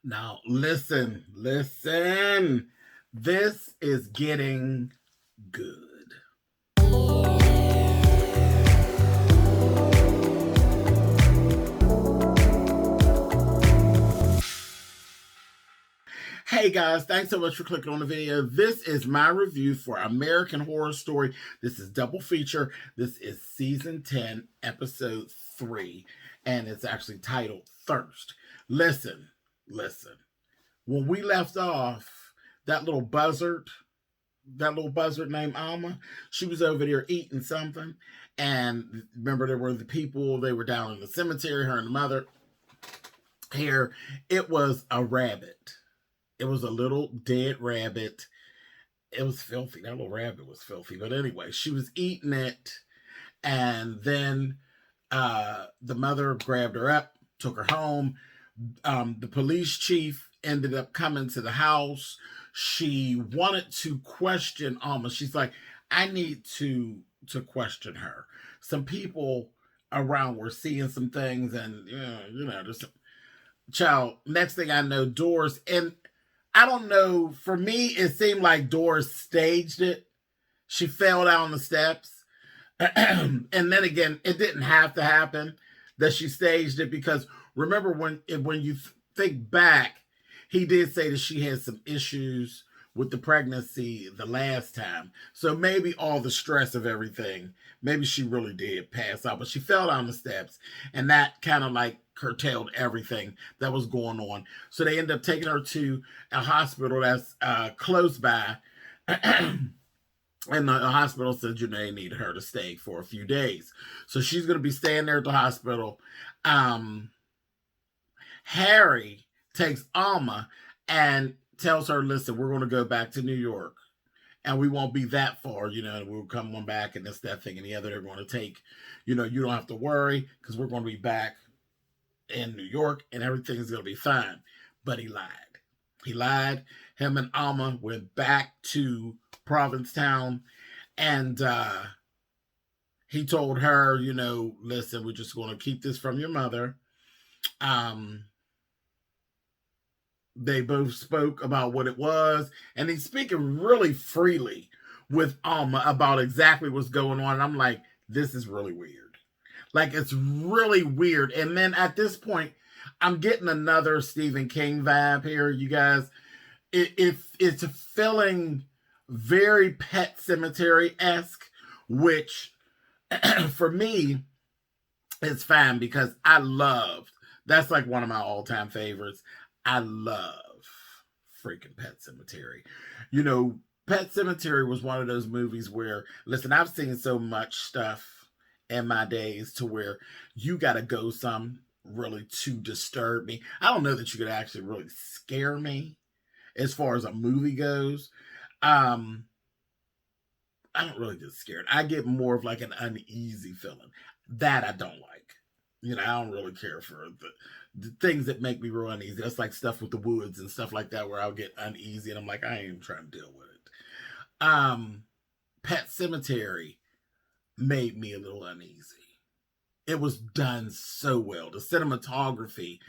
Now, listen. This is getting good. Hey guys, thanks so much for clicking on the video. This is my review for American Horror Story. This is double feature. This is season 10, episode 3, and it's actually titled Thirst. Listen. When we left off, that little buzzard named Alma, she was over there eating something. And remember, there were the people, they were down in the cemetery, her and the mother. Here, it was a rabbit. It was a little dead rabbit. It was filthy. That little rabbit was filthy. But anyway, she was eating it. And then the mother grabbed her up, took her home. The police chief ended up coming to the house. She wanted to question Alma. She's like, I need to question her. Some people around were seeing some things, and there's some child. Next thing I know, Doris, and I don't know, for me it seemed like Doris staged it. She fell down the steps. And then again, it didn't have to happen that she staged it, because remember when you think back, he did say that she had some issues with the pregnancy the last time. So maybe all the stress of everything, maybe she really did pass out, but she fell down the steps, and that kind of like curtailed everything that was going on. So they ended up taking her to a hospital that's close by. And the hospital said, they need her to stay for a few days. So she's going to be staying there at the hospital. Harry takes Alma and tells her, listen, we're going to go back to New York. And we won't be that far, we'll come on back and this, that thing, and the other. They're going to take, you don't have to worry, because we're going to be back in New York and everything's going to be fine. But he lied. Him and Alma went back to Provincetown, and he told her, listen, we're just going to keep this from your mother. They both spoke about what it was, and he's speaking really freely with Alma about exactly what's going on. And I'm like, this is really weird. Like, it's really weird. And then at this point, I'm getting another Stephen King vibe here, you guys. It's feeling very Pet Sematary-esque, which for me, it's fine, because that's like one of my all-time favorites. I love freaking Pet Sematary. Pet Sematary was one of those movies where, listen, I've seen so much stuff in my days to where you got to go some really to disturb me. I don't know that you could actually really scare me as far as a movie goes. I don't really get scared. I get more of like an uneasy feeling. That I don't like. I don't really care for the things that make me real uneasy. That's like stuff with the woods and stuff like that, where I'll get uneasy and I'm like, I ain't even trying to deal with it. Pet Sematary made me a little uneasy. It was done so well. The cinematography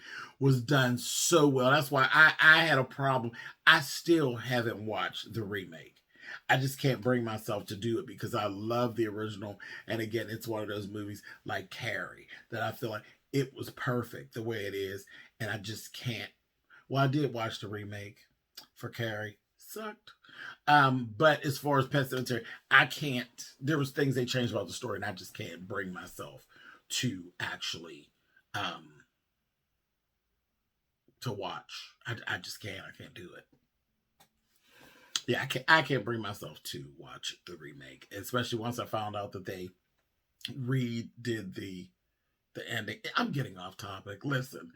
was done so well. That's why I had a problem. I still haven't watched the remake. I just can't bring myself to do it, because I love the original. And again, it's one of those movies like Carrie that I feel like it was perfect the way it is. And I just can't. Well, I did watch the remake for Carrie. Sucked. But as far as Pet Sematary, I can't. There was things they changed about the story, and I just can't bring myself to actually to watch. I just can't. I can't do it. Yeah, I can't bring myself to watch the remake, especially once I found out that they redid the ending. I'm getting off topic. Listen,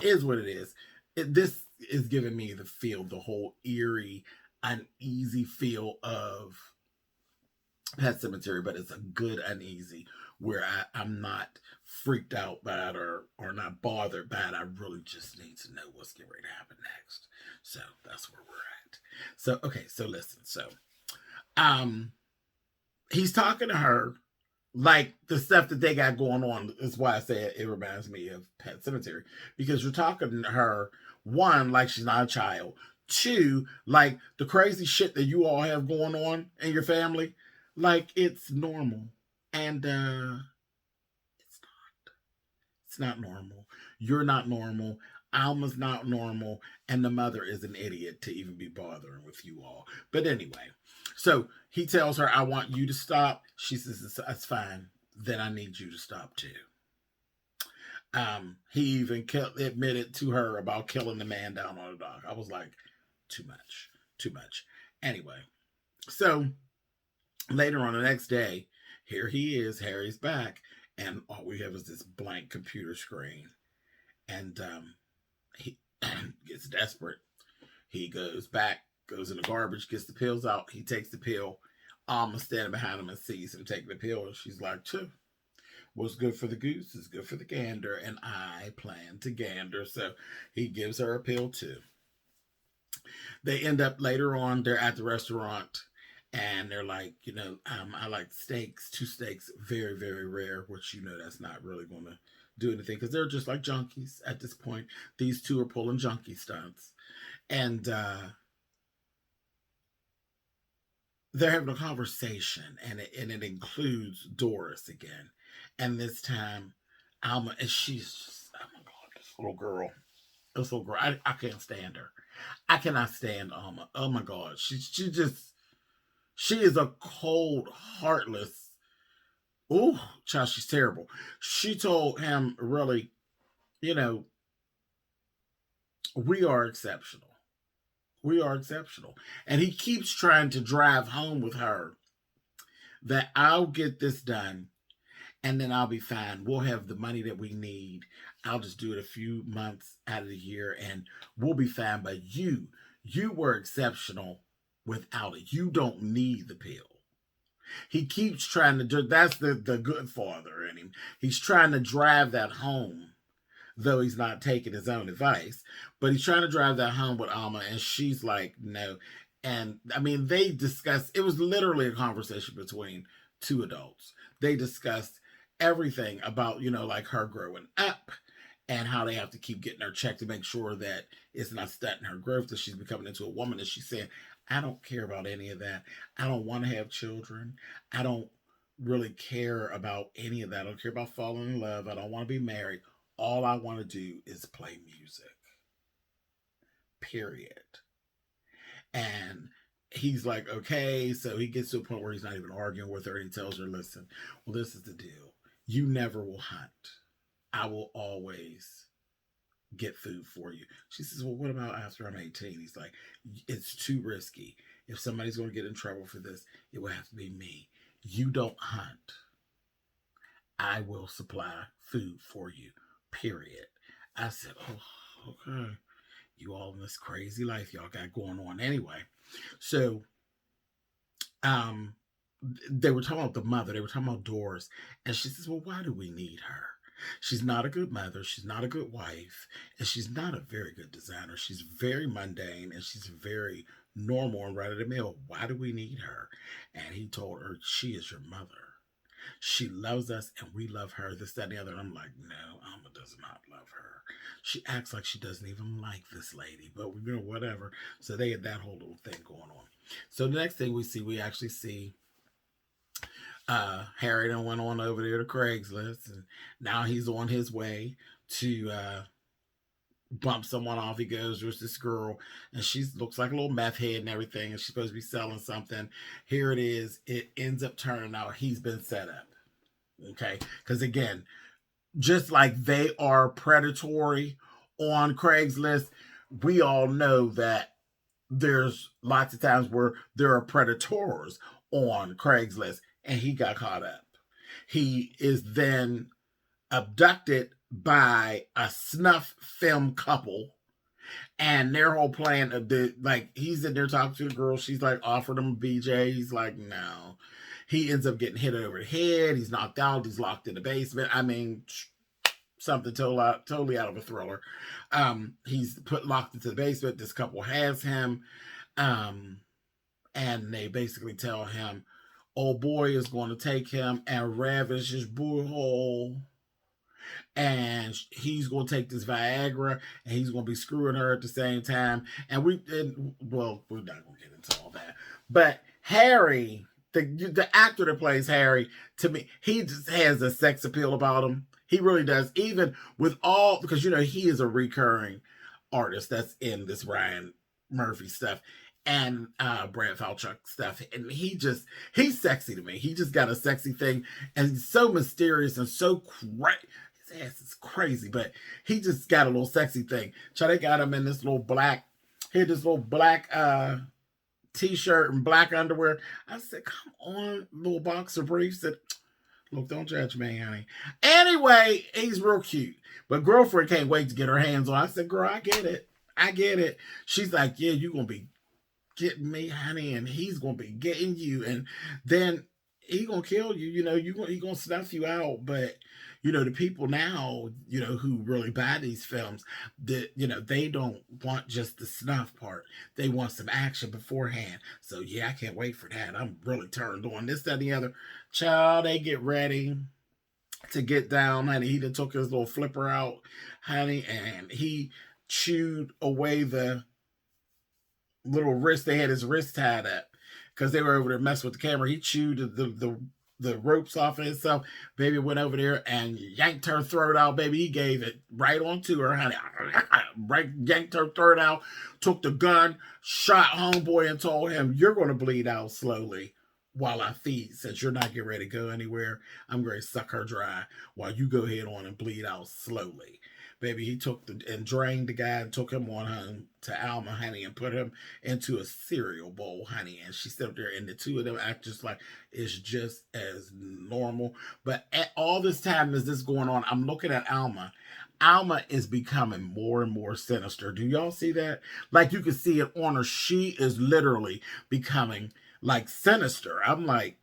is what it is. This is giving me the whole eerie, uneasy feel of Pet Sematary, but it's a good uneasy where I'm not freaked out by it or not bothered by it. I really just need to know what's getting ready to happen next. So that's where we're at. So listen. So he's talking to her, like the stuff that they got going on is why I say it reminds me of Pet Cemetery, because you're talking to her, one, like she's not a child, two, like the crazy shit that you all have going on in your family, like it's normal. And it's it's not normal. You're not normal. Alma's not normal. And the mother is an idiot to even be bothering with you all. But anyway, so he tells her, I want you to stop. She says, that's fine. Then I need you to stop too. He even admitted to her about killing the man down on the dock. I was like, too much. Too much. Anyway, so later on the next day, here he is. Harry's back. And all we have is this blank computer screen. And he gets desperate. He goes back, goes in the garbage, gets the pills out. He takes the pill. Alma standing behind him and sees him taking the pill. And she's like, "Too. What's good for the goose is good for the gander. And I plan to gander." So he gives her a pill too. They end up later on, they're at the restaurant. And they're like, I like steaks, 2 steaks, very, very rare, which that's not really going to do anything because they're just like junkies at this point. These two are pulling junkie stunts. And they're having a conversation, and it includes Doris again. And this time, Alma, and she's just, oh my God, this little girl, I can't stand her. I cannot stand Alma. Oh my God, she is a cold, heartless. Ooh, child, she's terrible. She told him, really, we are exceptional. We are exceptional. And he keeps trying to drive home with her that I'll get this done and then I'll be fine. We'll have the money that we need. I'll just do it a few months out of the year and we'll be fine. But you were exceptional without it. You don't need the pill. He keeps trying to do, that's the good father in him. He's trying to drive that home, though he's not taking his own advice. But he's trying to drive that home with Alma, and she's like, no. And I mean, they discussed, it was literally a conversation between two adults. They discussed everything about, like her growing up and how they have to keep getting her checked to make sure that it's not stunting her growth, that she's becoming into a woman. And she's saying, I don't care about any of that. I don't want to have children. I don't really care about any of that. I don't care about falling in love. I don't want to be married. All I want to do is play music. Period. And he's like, okay. So he gets to a point where he's not even arguing with her. And he tells her, listen, well, this is the deal. You never will hunt. I will always get food for you. She says, well, what about after I'm 18? He's like, it's too risky. If somebody's going to get in trouble for this, it will have to be me. You don't hunt. I will supply food for you. Period. I said, oh, okay. You all in this crazy life y'all got going on anyway. So, they were talking about the mother. They were talking about Doris. And she says, well, why do we need her? She's not a good mother. She's not a good wife. And she's not a very good designer. She's very mundane and she's very normal and right of the mill. Why do we need her? And he told her, she is your mother. She loves us and we love her, this, that, and the other. And I'm like, no, Alma does not love her. She acts like she doesn't even like this lady, but whatever. So they had that whole little thing going on. So the next thing we actually see Harry done went on over there to Craigslist, and now he's on his way to bump someone off. He goes, there's this girl, and she looks like a little meth head and everything, and she's supposed to be selling something. Here it is. It ends up turning out he's been set up. Okay? Because again, just like they are predatory on Craigslist, we all know that there's lots of times where there are predators on Craigslist, and he got caught up. He is then abducted by a snuff film couple, and their whole plan of he's in there talking to a girl. She's like offered him a BJ. He's like, no. He ends up getting hit over the head. He's knocked out. He's locked in the basement. I mean, something totally out of a thriller. He's locked into the basement. This couple has him. And they basically tell him, old boy is going to take him and ravish his boothole, and he's going to take this Viagra, and he's going to be screwing her at the same time. And well, we're not going to get into all that. But Harry, the actor that plays Harry, to me, he just has a sex appeal about him. He really does. Even with all, because he is a recurring artist that's in this Ryan Murphy stuff and Brad Falchuk stuff, and he's sexy to me. He just got a sexy thing, and he's so mysterious and so crazy. His ass is crazy, but he just got a little sexy thing. So they got him in this little black t-shirt and black underwear. I said, come on, little boxer briefs. Said, look, don't judge me, honey. Anyway, he's real cute. But girlfriend can't wait to get her hands on. I said, girl, I get it. She's like, yeah, you're going to be getting me, honey, and he's going to be getting you. And then he going to kill you. He going to snuff you out. But, the people now, who really buy these films, that, they don't want just the snuff part. They want some action beforehand. So, yeah, I can't wait for that. I'm really turned on. This, that, and the other. Child, they get ready to get down, honey. He done took his little flipper out, honey, and he chewed away the little wrist. They had his wrist tied up because they were over there messing with the camera. He chewed the ropes off of himself. Baby went over there and yanked her throat out, baby. He gave it right onto her, honey. Right, yanked her throat out, took the gun, shot homeboy, and told him, you're going to bleed out slowly while I feed. Since you're not getting ready to go anywhere, I'm going to suck her dry while you go ahead on and bleed out slowly. Baby, he took and drained the guy and took him on home to Alma, honey, and put him into a cereal bowl, honey. And she stood there, and the two of them act just like it's just as normal. But at all this time as this going on, I'm looking at Alma. Alma is becoming more and more sinister. Do y'all see that? Like, you can see it on her. She is literally becoming like sinister. I'm like,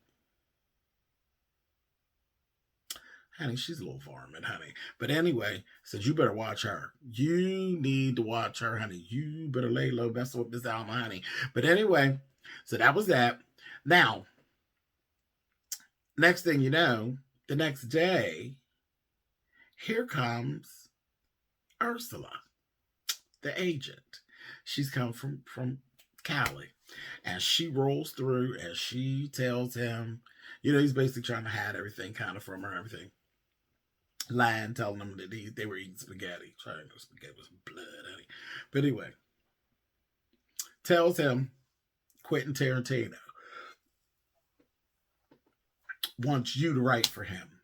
honey, she's a little varmint, honey. But anyway, said, you better watch her. You need to watch her, honey. You better lay low, mess with this Alma, honey. But anyway, so that was that. Now, next thing you know, the next day, here comes Ursula, the agent. She's come from Cali. And she rolls through and she tells him, he's basically trying to hide everything kind of from her, everything. Lying, telling them that they were eating spaghetti. Trying to spaghetti with some blood, honey. But anyway, tells him Quentin Tarantino wants you to write for him.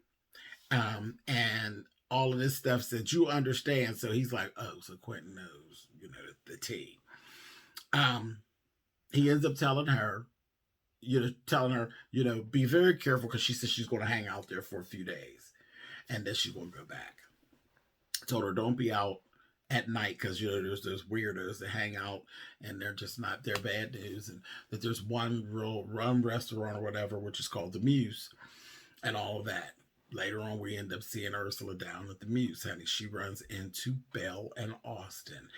And all of this stuff said, you understand. So he's like, oh, so Quentin knows, the tea. He ends up telling her, be very careful, because she says she's going to hang out there for a few days. And then she's going to go back. Told her, don't be out at night, because, there's those weirdos that hang out and they're bad news. And that there's one real rum restaurant or whatever, which is called the Muse, and all of that. Later on, we end up seeing Ursula down at the Muse, honey. She runs into Belle and Austin,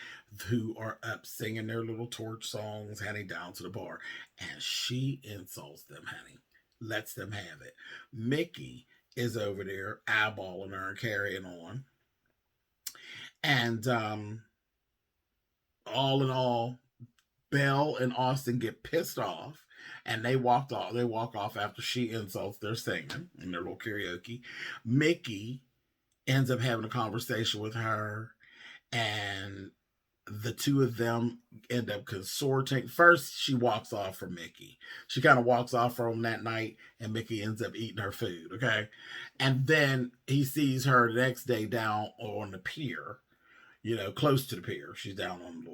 who are up singing their little torch songs, honey, down to the bar. And she insults them, honey. Lets them have it. Mickey is over there eyeballing her and carrying on. And all in all, Belle and Austin get pissed off, and they walk off after she insults their singing in their little karaoke. Mickey ends up having a conversation with her, and the two of them end up consorting. First, she walks off from Mickey. She kind of walks off from that night, and Mickey ends up eating her food, okay? And then he sees her the next day down on the pier, close to the pier. She's down on the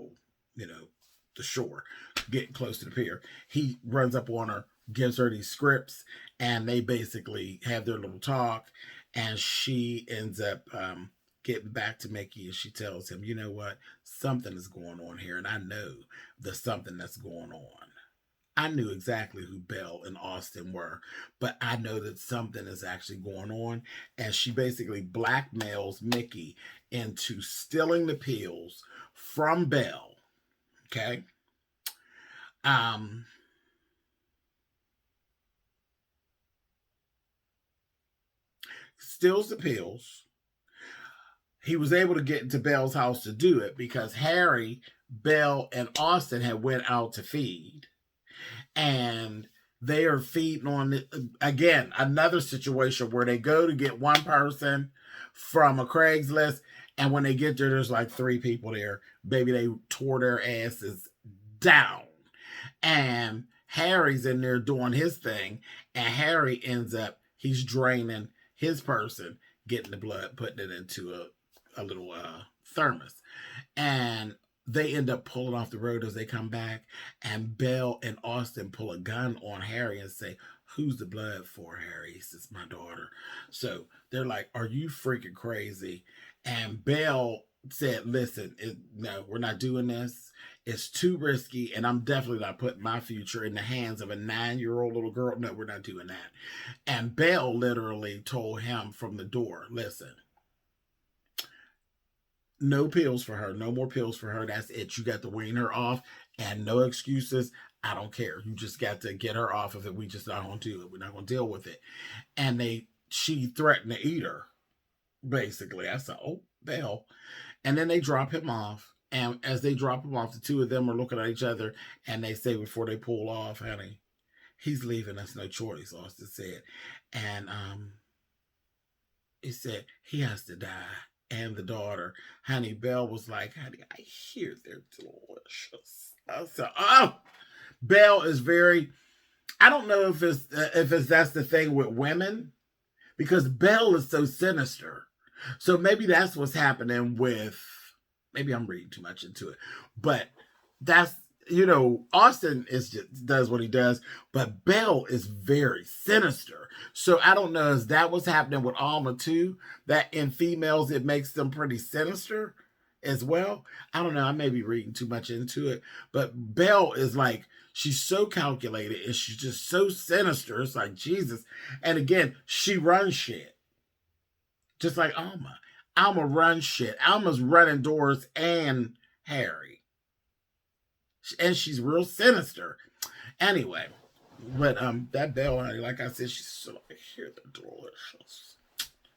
little, the shore, getting close to the pier. He runs up on her, gives her these scripts, and they basically have their little talk, and she ends up getting back to Mickey, and she tells him, you know what, something is going on here, and I know there's something that's going on. I knew exactly who Belle and Austin were, but I know that something is actually going on, and she basically blackmails Mickey into stealing the pills from Belle. Okay. steals the pills. He was able to get into Belle's house to do it because Harry, Belle, and Austin had went out to feed. And they are feeding on it. Again, another situation where they go to get one person from a Craigslist, and when they get there, there's like 3 people there. Baby, they tore their asses down. And Harry's in there doing his thing, and Harry ends up, he's draining his person, getting the blood, putting it into a little thermos. And they end up pulling off the road as they come back, and Belle and Austin pull a gun on Harry and say, "Who's the blood for, Harry?" He says, "My daughter." So they're like, "Are you freaking crazy?" And Belle said, "Listen, no, we're not doing this. It's too risky, and I'm definitely not putting my future in the hands of a 9-year-old little girl. No, we're not doing that." And Belle literally told him from the door, "Listen, no pills for her. No more pills for her. That's it. You got to wean her off, and no excuses. I don't care. You just got to get her off of it. We just not going to do it. We're not going to deal with it." And she threatened to eat her, basically. I said, "Oh, Belle." And then they drop him off. And as they drop him off, the 2 of them are looking at each other, and they say before they pull off, "Honey, he's leaving us no choice," Austin said. And he said, "He has to die. And the daughter." Honey, Belle was like, "Honey, I hear they're delicious." I said, "Oh." Belle is very, I don't know if it's that's the thing with women, because Belle is so sinister. So maybe that's what's happening with, maybe I'm reading too much into it, but that's, Austin does what he does, but Belle is very sinister. So I don't know if that was happening with Alma too, that in females it makes them pretty sinister as well. I don't know. I may be reading too much into it, but Belle is like, she's so calculated and she's just so sinister. It's like, Jesus. And again, she runs shit. Just like Alma. Alma runs shit. Alma's running doors and Harry. And she's real sinister. Anyway, but that Belle, honey, like I said, she's so like, "Here, they're delicious."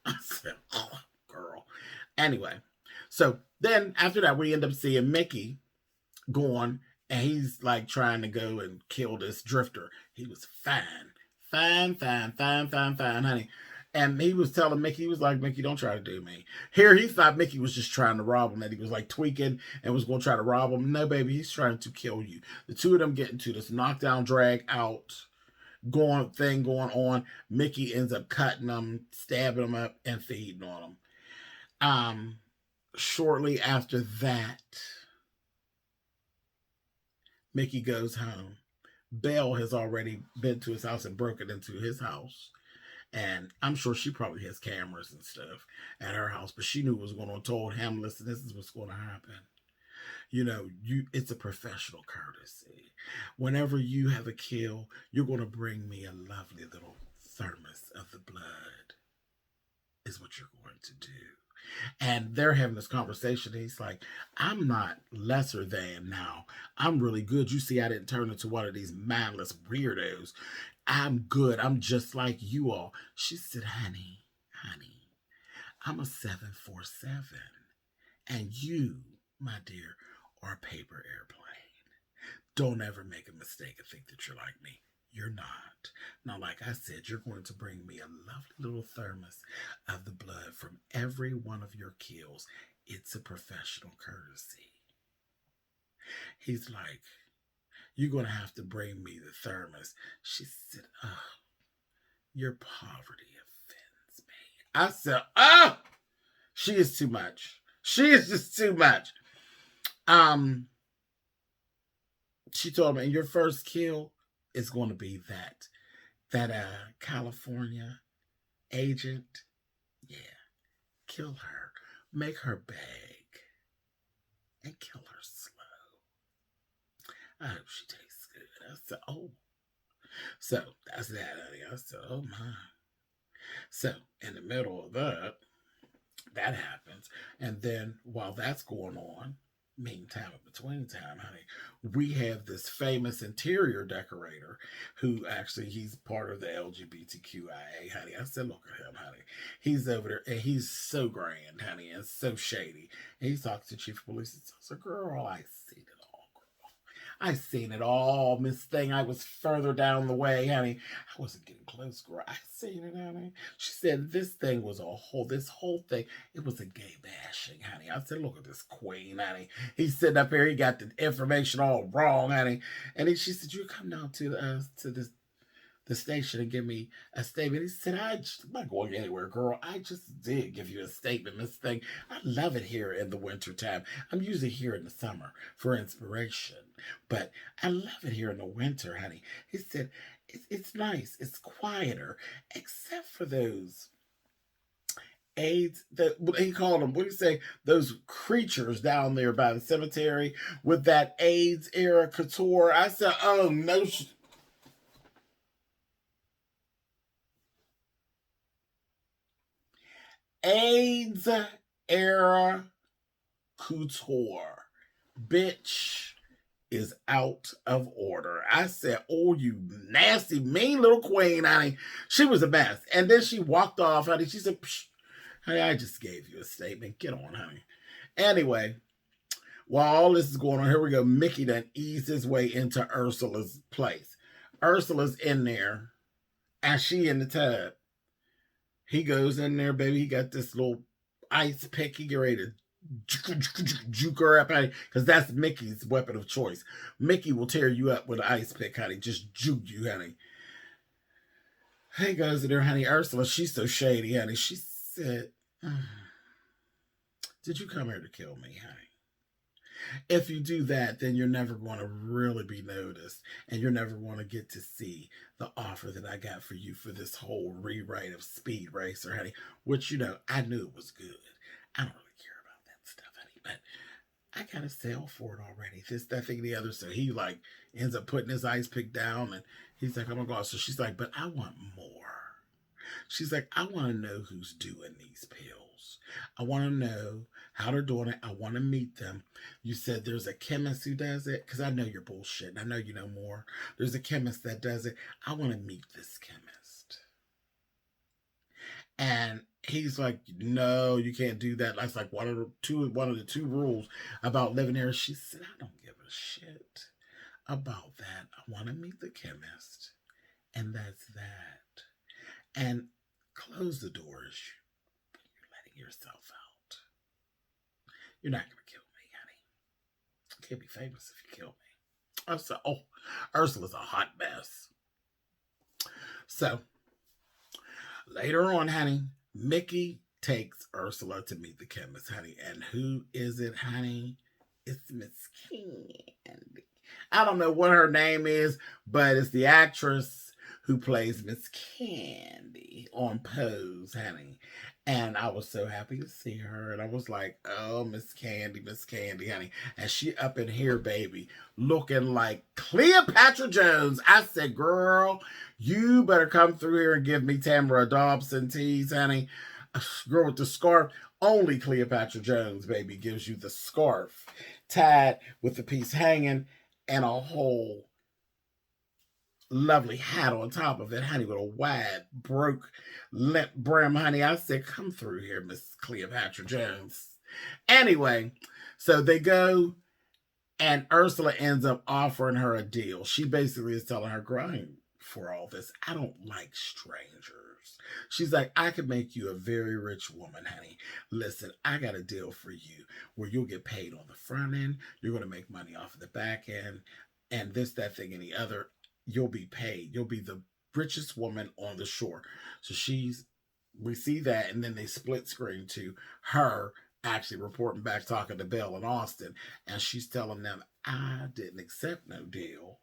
I said, "Oh, girl." Anyway, so then after that, we end up seeing Mickey going, and he's like trying to go and kill this drifter. He was fine, honey. And he was telling Mickey, he was like, "Mickey, don't try to do me." Here, he thought Mickey was just trying to rob him, that he was like tweaking and was going to try to rob him. No, baby, he's trying to kill you. The 2 of them get into this knockdown, drag out, going on. Mickey ends up cutting them, stabbing them up, and feeding on them. Shortly after that, Mickey goes home. Belle has already been to his house and broken into his house. And I'm sure she probably has cameras and stuff at her house, but she knew what was going on, told him, "Listen, this is what's going to happen. It's a professional courtesy. Whenever you have a kill, you're going to bring me a lovely little thermos of the blood, is what you're going to do." And they're having this conversation. And he's like, "I'm not lesser than now. I'm really good. You see, I didn't turn into one of these mindless weirdos. I'm good. I'm just like you all." She said, honey, I'm a 747. And you, my dear, are a paper airplane. Don't ever make a mistake and think that you're like me. You're not. Now, like I said, you're going to bring me a lovely little thermos of the blood from every one of your kills. It's a professional courtesy." He's like, "You're going to have to bring me the thermos." She said, "Oh, your poverty offends me." I said, "Oh, she is too much. She is just too much." She told me, "Your first kill is going to be that California agent. Yeah, kill her. Make her beg. And kill her slow. I hope she tastes good." I said, "Oh." So that's that, honey. I said, "Oh my." So in the middle of that happens. And then while that's going on, Meantime, in between time, honey, we have this famous interior decorator who actually he's part of the LGBTQIA, honey. I said, look at him, honey. He's over there and he's so grand, honey, and so shady. And he talks to chief of police and says, girl, I see it all. I seen it all, Miss Thing. I was further down the way, honey. I wasn't getting close, girl. I seen it, honey. She said this thing was this whole thing, it was a gay bashing, honey. I said, look at this queen, honey. He's sitting up here, he got the information all wrong, honey. And she said, you come down to the station and give me a statement. He said, I'm not going anywhere, girl. I just did give you a statement, Miss Thing. I love it here in the wintertime. I'm usually here in the summer for inspiration, but I love it here in the winter, honey. He said, it's nice. It's quieter, except for those AIDS, he called them, what do you say, those creatures down there by the cemetery with that AIDS era couture. I said, oh, no, AIDS era couture, bitch, is out of order. I said, oh, you nasty, mean little queen, honey. She was a mess. And then she walked off, honey. She said, honey, I just gave you a statement. Get on, honey. Anyway, while all this is going on, here we go. Mickey done eased his way into Ursula's place. Ursula's in there, and she in the tub. He goes in there, baby. He got this little ice pick. He get ready to juke her up, honey, because that's Mickey's weapon of choice. Mickey will tear you up with an ice pick, honey. Just juke you, honey. He goes in there, honey. Ursula, she's so shady, honey. She said, did you come here to kill me, honey? If you do that, then you're never going to really be noticed, and you're never going to get to see the offer that I got for you for this whole rewrite of Speed Racer, honey, which, I knew it was good. I don't really care about that stuff, honey, but I got a sale for it already. This, that, thing, the other. So he, ends up putting his ice pick down, and he's like, oh, my God. So she's like, but I want more. She's like, I want to know who's doing these pills. I want to know how they're doing it. I want to meet them. You said there's a chemist who does it, because I know you're bullshit. I know you know more. There's a chemist that does it. I want to meet this chemist. And he's like, no, you can't do that. That's like one of the two rules about living here. She said, I don't give a shit about that. I want to meet the chemist. And that's that. And close the doors. You're letting yourself out. You're not going to kill me, honey. You can't be famous if you kill me. Ursula's a hot mess. So, later on, honey, Mickey takes Ursula to meet the chemist, honey. And who is it, honey? It's Miss Candy. I don't know what her name is, but it's the actress who plays Miss Candy on Pose, honey. And I was so happy to see her. And I was like, oh, Miss Candy, honey. And she up in here, baby, looking like Cleopatra Jones. I said, girl, you better come through here and give me Tamara Dobson teas, honey. Girl with the scarf. Only Cleopatra Jones, baby, gives you the scarf tied with the piece hanging and a whole lovely hat on top of it, honey, with a wide, broke lip brim, honey. I said, come through here, Miss Cleopatra Jones. Anyway, so they go, and Ursula ends up offering her a deal. She basically is telling her, grind for all this. I don't like strangers. She's like, I could make you a very rich woman, honey. Listen, I got a deal for you where you'll get paid on the front end. You're going to make money off of the back end, and this, that, thing, and the other. You'll be paid. You'll be the richest woman on the shore. So we see that, and then they split screen to her actually reporting back, talking to Belle and Austin, and she's telling them, I didn't accept no deal.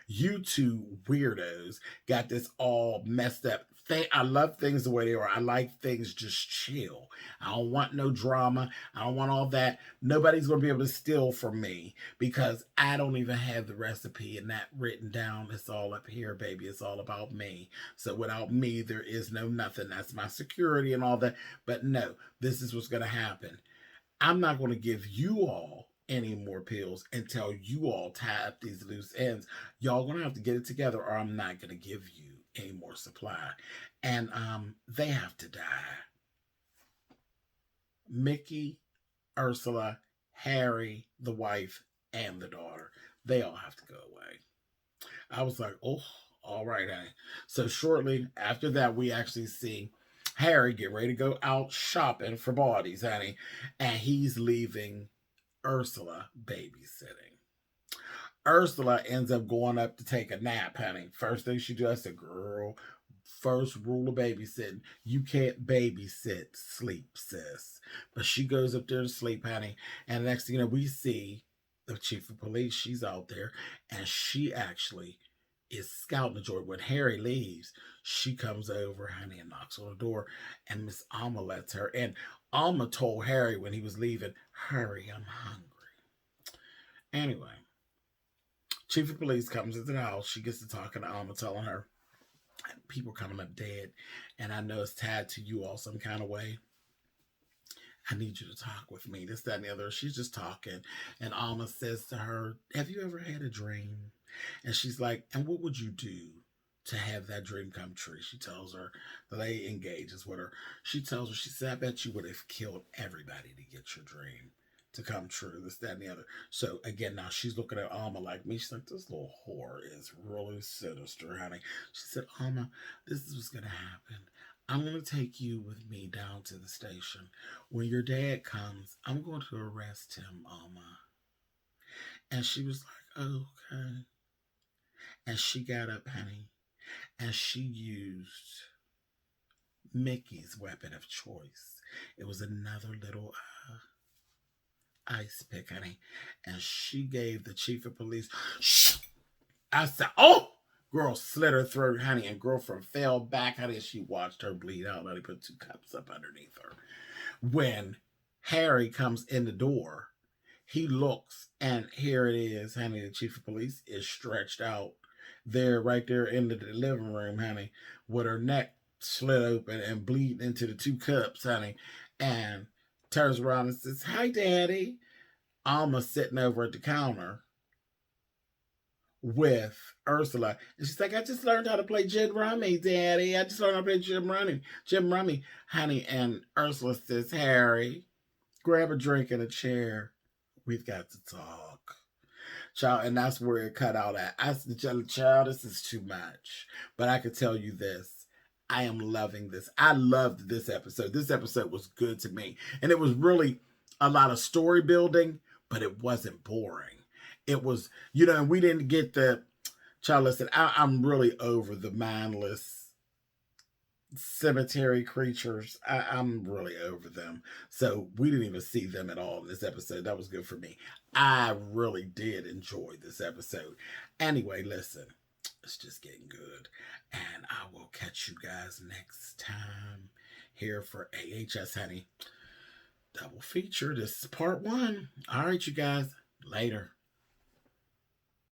You two weirdos got this all messed up. I love things the way they are. I like things just chill. I don't want no drama. I don't want all that. Nobody's going to be able to steal from me because I don't even have the recipe and that written down. It's all up here, baby. It's all about me. So without me, there is no nothing. That's my security and all that. But no, this is what's going to happen. I'm not going to give you all any more pills until you all tie up these loose ends. Y'all gonna have to get it together, or I'm not gonna give you any more supply. And they have to die. Mickey, Ursula, Harry, the wife, and the daughter. They all have to go away. I was like, oh, all right, honey. So shortly after that, we actually see Harry get ready to go out shopping for bodies, honey. And he's leaving Ursula babysitting. Ursula ends up going up to take a nap, honey. First thing she does, I said, girl, first rule of babysitting, you can't babysit sleep, sis. But she goes up there to sleep, honey. And next thing you know, we see the chief of police. She's out there, and she actually is scouting the joint. When Harry leaves, she comes over, honey, and knocks on the door, and Miss Alma lets her in. Alma told Harry when he was leaving, hurry, I'm hungry. Anyway, chief of police comes into the house. She gets to talking to Alma, telling her, people coming up dead, and I know it's tied to you all some kind of way. I need you to talk with me, this, that, and the other. She's just talking, and Alma says to her, have you ever had a dream? And she's like, and what would you do to have that dream come true? She tells her, the lady engages with her. She tells her, she said, I bet you would have killed everybody to get your dream to come true, this, that, and the other. So again, now she's looking at Alma like me. She's like, this little whore is really sinister, honey. She said, Alma, this is what's going to happen. I'm going to take you with me down to the station. When your dad comes, I'm going to arrest him, Alma. And she was like, oh, okay. And she got up, honey, and she used Mickey's weapon of choice. It was another little ice pick, honey. And she gave the chief of police, shh! I said, oh! Girl slit her throat, honey, and girlfriend fell back, honey, and she watched her bleed out. Honey, put 2 cups up underneath her. When Harry comes in the door, he looks, and here it is, honey, the chief of police is stretched out there, right there in the living room, honey, with her neck slit open and bleeding into the 2 cups, honey, and turns around and says, hi, Daddy. Alma sitting over at the counter with Ursula. And she's like, I just learned how to play Jim Rummy, Daddy. I just learned how to play Jim Rummy, honey. And Ursula says, Harry, grab a drink and a chair. We've got to talk. Child, and that's where it cut out at. I said, child, this is too much. But I could tell you this. I am loving this. I loved this episode. This episode was good to me. And it was really a lot of story building, but it wasn't boring. It was, and we didn't get the, child, listen, I'm really over the mindless cemetery creatures. I'm really over them. So we didn't even see them at all in this episode. That was good for me. I really did enjoy this episode. Anyway, listen, it's just getting good. And I will catch you guys next time here for AHS, honey. Double feature. This is part 1. All right, you guys. Later.